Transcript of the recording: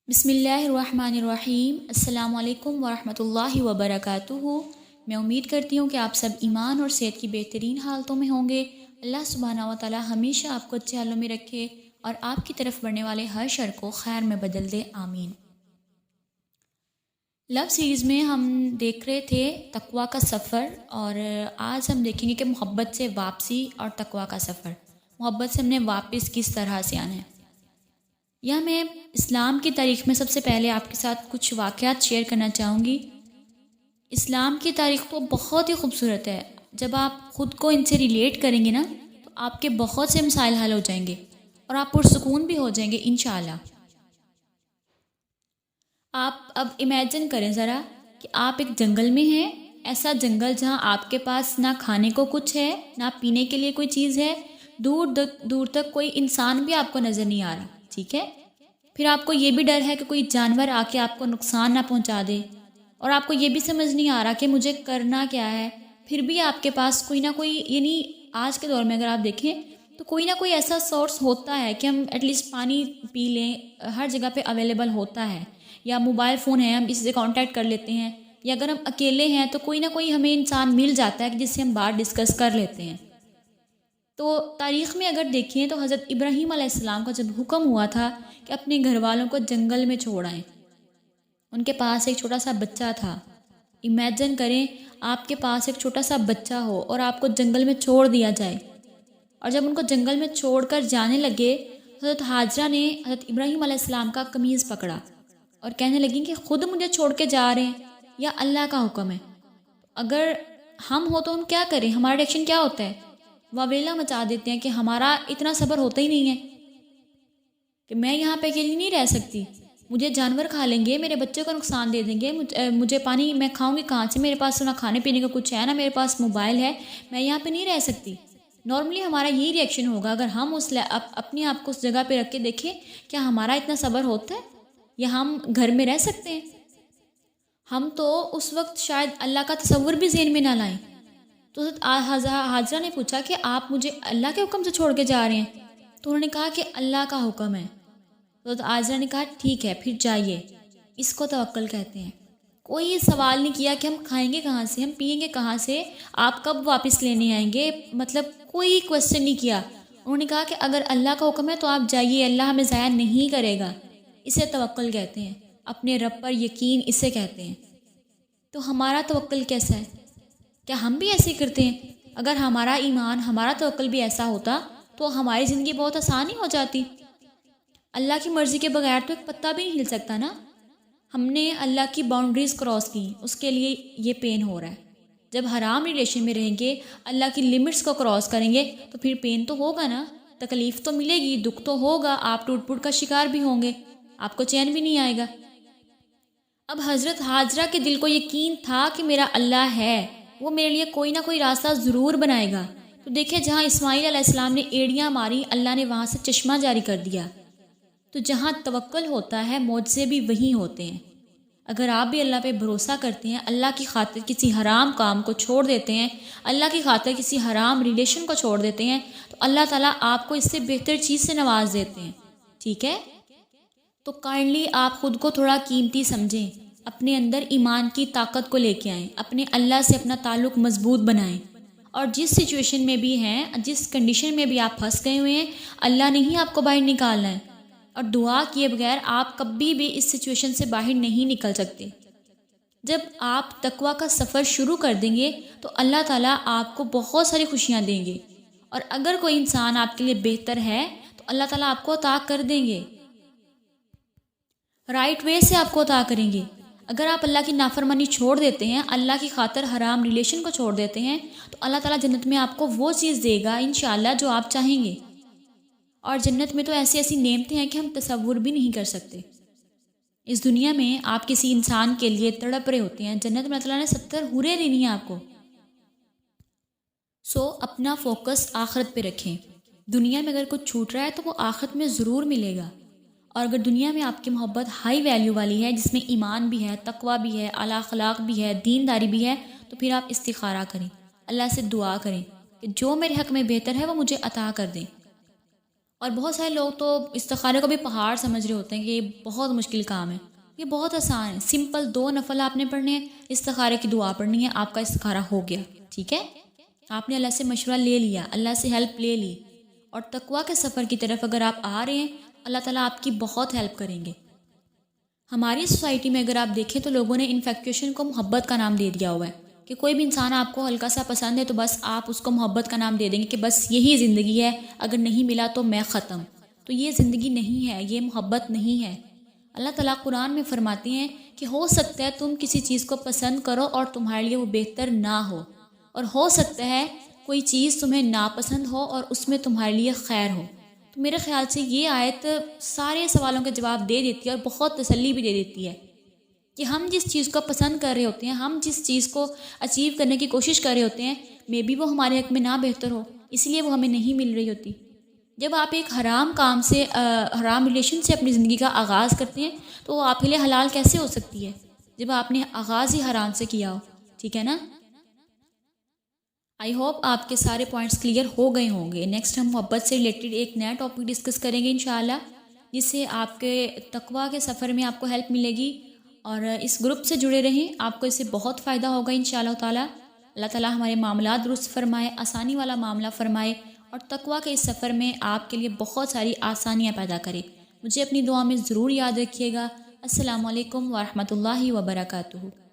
بسم اللہ الرحمن الرحیم۔ السلام علیکم ورحمۃ اللہ وبرکاتہ۔ میں امید کرتی ہوں کہ آپ سب ایمان اور صحت کی بہترین حالتوں میں ہوں گے۔ اللہ سبحانہ و تعالی ہمیشہ آپ کو اچھے حالوں میں رکھے اور آپ کی طرف بڑھنے والے ہر شر کو خیر میں بدل دے، آمین۔ لو سیریز میں ہم دیکھ رہے تھے تقویٰ کا سفر، اور آج ہم دیکھیں گے کہ محبت سے واپسی اور تقویٰ کا سفر۔ محبت سے ہم نے واپس کس طرح سے آنا ہے۔ یا میں اسلام کی تاریخ میں سب سے پہلے آپ کے ساتھ کچھ واقعات شیئر کرنا چاہوں گی۔ اسلام کی تاریخ تو بہت ہی خوبصورت ہے۔ جب آپ خود کو ان سے ریلیٹ کریں گے نا تو آپ کے بہت سے مسائل حل ہو جائیں گے اور آپ پرسکون بھی ہو جائیں گے انشاءاللہ۔ آپ اب امیجن کریں ذرا کہ آپ ایک جنگل میں ہیں، ایسا جنگل جہاں آپ کے پاس نہ کھانے کو کچھ ہے، نہ پینے کے لیے کوئی چیز ہے، دور تک کوئی انسان بھی آپ کو نظر نہیں آ رہا، ٹھیک ہے؟ پھر آپ کو یہ بھی ڈر ہے کہ کوئی جانور آ کے آپ کو نقصان نہ پہنچا دے، اور آپ کو یہ بھی سمجھ نہیں آ رہا کہ مجھے کرنا کیا ہے۔ پھر بھی آپ کے پاس کوئی نہ کوئی، یعنی آج کے دور میں اگر آپ دیکھیں تو کوئی نہ کوئی ایسا سورس ہوتا ہے کہ ہم ایٹ لیسٹ پانی پی لیں، ہر جگہ پہ اویلیبل ہوتا ہے، یا موبائل فون ہے، ہم اس سے کانٹیکٹ کر لیتے ہیں، یا اگر ہم اکیلے ہیں تو کوئی نہ کوئی ہمیں انسان مل جاتا ہے جس سے ہم بات ڈسکس کر لیتے ہیں۔ تو تاریخ میں اگر دیکھیں تو حضرت ابراہیم علیہ السلام کا جب حکم ہوا تھا کہ اپنے گھر والوں کو جنگل میں چھوڑ آئیں، ان کے پاس ایک چھوٹا سا بچہ تھا۔ امیجن کریں آپ کے پاس ایک چھوٹا سا بچہ ہو اور آپ کو جنگل میں چھوڑ دیا جائے، اور جب ان کو جنگل میں چھوڑ کر جانے لگے، حضرت ہاجرہ نے حضرت ابراہیم علیہ السلام کا قمیض پکڑا اور کہنے لگیں کہ خود مجھے چھوڑ کے جا رہے ہیں یا اللہ کا حکم ہے؟ اگر ہم ہو تو ہم کیا کریں؟ ہمارا ریئیکشن کیا ہوتا ہے؟ واویلا مچا دیتے ہیں کہ ہمارا اتنا صبر ہوتا ہی نہیں ہے کہ میں یہاں پہ اکیلی نہیں رہ سکتی، مجھے جانور کھا لیں گے، میرے بچے کو نقصان دے دیں گے، مجھے پانی میں کھاؤں گی کہاں سے؟ میرے پاس نہ کھانے پینے کا کچھ ہے، نہ میرے پاس موبائل ہے، میں یہاں پہ نہیں رہ سکتی۔ نارملی ہمارا یہی ریئیکشن ہوگا اگر ہم اپنے آپ کو اس جگہ پہ رکھ کے دیکھیں، کیا ہمارا اتنا صبر ہوتا ہے یا ہم گھر میں رہ سکتے ہیں؟ ہم تو اس وقت شاید اللہ کا تصور بھی ذہن میں نہ لائیں۔ تو حضرت حاجرہ نے پوچھا کہ آپ مجھے اللہ کے حکم سے چھوڑ کے جا رہے ہیں؟ تو انہوں نے کہا کہ اللہ کا حکم ہے۔ تو حضرت حاجرہ نے کہا ٹھیک ہے پھر جائیے، اس کو توکل کہتے ہیں۔ کوئی سوال نہیں کیا کہ ہم کھائیں گے کہاں سے، ہم پئیں گے کہاں سے، آپ کب واپس لینے آئیں گے، مطلب کوئی کوشچن نہیں کیا۔ انہوں نے کہا کہ اگر اللہ کا حکم ہے تو آپ جائیے، اللہ ہمیں ضائع نہیں کرے گا۔ اسے توکل کہتے ہیں، اپنے رب پر یقین اسے کہتے ہیں۔ تو ہمارا توکل کیسا ہے؟ کیا ہم بھی ایسے ہی کرتے ہیں؟ اگر ہمارا ایمان، ہمارا توکل بھی ایسا ہوتا تو ہماری زندگی بہت آسان ہی ہو جاتی۔ اللہ کی مرضی کے بغیر تو ایک پتا بھی نہیں ہل سکتا نا۔ ہم نے اللہ کی باؤنڈریز کراس کی، اس کے لیے یہ پین ہو رہا ہے۔ جب حرام ریلیشن میں رہیں گے، اللہ کی لمٹس کو کراس کریں گے تو پھر پین تو ہوگا نا، تکلیف تو ملے گی، دکھ تو ہوگا، آپ ٹوٹ پھوٹ کا شکار بھی ہوں گے، آپ کو چین بھی نہیں آئے گا۔ اب حضرت ہاجرہ کے دل کو یقین تھا کہ میرا اللہ ہے، وہ میرے لیے کوئی نہ کوئی راستہ ضرور بنائے گا۔ تو دیکھیں جہاں اسماعیل علیہ السلام نے ایڑیاں ماری، اللہ نے وہاں سے چشمہ جاری کر دیا۔ تو جہاں توکل ہوتا ہے معجزے بھی وہیں ہوتے ہیں۔ اگر آپ بھی اللہ پہ بھروسہ کرتے ہیں، اللہ کی خاطر کسی حرام کام کو چھوڑ دیتے ہیں، اللہ کی خاطر کسی حرام ریلیشن کو چھوڑ دیتے ہیں، تو اللہ تعالیٰ آپ کو اس سے بہتر چیز سے نواز دیتے ہیں، ٹھیک ہے؟ تو کائنڈلی آپ خود کو تھوڑا قیمتی سمجھیں، اپنے اندر ایمان کی طاقت کو لے کے آئیں، اپنے اللہ سے اپنا تعلق مضبوط بنائیں، اور جس سچویشن میں بھی ہیں، جس کنڈیشن میں بھی آپ پھنس گئے ہوئے ہیں، اللہ نے ہی آپ کو باہر نکالنا ہے، اور دعا کیے بغیر آپ کبھی بھی اس سچویشن سے باہر نہیں نکل سکتے۔ جب آپ تقویٰ کا سفر شروع کر دیں گے تو اللہ تعالیٰ آپ کو بہت ساری خوشیاں دیں گے، اور اگر کوئی انسان آپ کے لیے بہتر ہے تو اللہ تعالیٰ آپ کو عطا کر دیں گے، رائٹ وے سے آپ کو عطا کریں گے۔ اگر آپ اللہ کی نافرمانی چھوڑ دیتے ہیں، اللہ کی خاطر حرام ریلیشن کو چھوڑ دیتے ہیں، تو اللہ تعالیٰ جنت میں آپ کو وہ چیز دے گا انشاءاللہ جو آپ چاہیں گے، اور جنت میں تو ایسی ایسی نعمتیں ہیں کہ ہم تصور بھی نہیں کر سکتے۔ اس دنیا میں آپ کسی انسان کے لیے تڑپ رہے ہوتے ہیں، جنت میں اللہ تعالیٰ نے 70 حوریں دینی ہیں آپ کو۔ اپنا فوکس آخرت پہ رکھیں۔ دنیا میں اگر کچھ چھوٹ رہا ہے تو وہ آخرت میں ضرور ملے گا، اور اگر دنیا میں آپ کی محبت ہائی ویلیو والی ہے، جس میں ایمان بھی ہے، تقویٰ بھی ہے، اعلیٰ اخلاق بھی ہے، دینداری بھی ہے، تو پھر آپ استخارہ کریں، اللہ سے دعا کریں کہ جو میرے حق میں بہتر ہے وہ مجھے عطا کر دیں۔ اور بہت سارے لوگ تو استخارے کو بھی پہاڑ سمجھ رہے ہوتے ہیں کہ یہ بہت مشکل کام ہے. یہ بہت آسان ہے، سمپل 2 نفل آپ نے پڑھنے ہیں، استخارے کی دعا پڑھنی ہے، آپ کا استخارہ ہو گیا. ٹھیک ہے، آپ نے اللہ سے مشورہ لے لیا، اللہ سے ہیلپ لے لی، اور تقویٰ کے سفر کی طرف اگر آپ آ رہے ہیں، اللہ تعالیٰ آپ کی بہت ہیلپ کریں گے. ہماری سوسائٹی میں اگر آپ دیکھیں تو لوگوں نے انفیکچویشن کو محبت کا نام دے دیا ہوا ہے کہ کوئی بھی انسان آپ کو ہلکا سا پسند ہے تو بس آپ اس کو محبت کا نام دے دیں گے کہ بس یہی زندگی ہے، اگر نہیں ملا تو میں ختم. تو یہ زندگی نہیں ہے، یہ محبت نہیں ہے. اللہ تعالیٰ قرآن میں فرماتے ہیں کہ ہو سکتا ہے تم کسی چیز کو پسند کرو اور تمہارے لیے وہ بہتر نہ ہو سکتا ہے کوئی چیز تمہیں ناپسند ہو اور اس میں تمہارے لیے خیر ہو. تو میرے خیال سے یہ آیت سارے سوالوں کا جواب دے دیتی ہے اور بہت تسلی بھی دے دیتی ہے کہ ہم جس چیز کو پسند کر رہے ہوتے ہیں، ہم جس چیز کو اچیو کرنے کی کوشش کر رہے ہوتے ہیں، مے بی وہ ہمارے حق میں نہ بہتر ہو، اس لیے وہ ہمیں نہیں مل رہی ہوتی. جب آپ ایک حرام کام سے حرام ریلیشن سے اپنی زندگی کا آغاز کرتے ہیں تو وہ آپ کے لیے حلال کیسے ہو سکتی ہے جب آپ نے آغاز ہی حرام سے کیا ہو. ٹھیک ہے نا؟ آئی ہوپ آپ کے سارے پوائنٹس کلیئر ہو گئے ہوں گے. نیکسٹ ہم محبت سے ریلیٹڈ ایک نیا ٹاپک ڈسکس کریں گے انشاءاللہ، جس سے آپ کے تقویٰ کے سفر میں آپ کو ہیلپ ملے گی. اور اس گروپ سے جڑے رہیں، آپ کو اس سے بہت فائدہ ہوگا انشاءاللہ تعالیٰ. اللہ تعالیٰ ہمارے معاملات درست فرمائے، آسانی والا معاملہ فرمائے، اور تقویٰ کے اس سفر میں آپ کے لیے بہت ساری آسانیاں پیدا کرے. مجھے اپنی دعا میں ضرور یاد رکھیے گا. السلام علیکم ورحمۃ اللہ وبرکاتہ.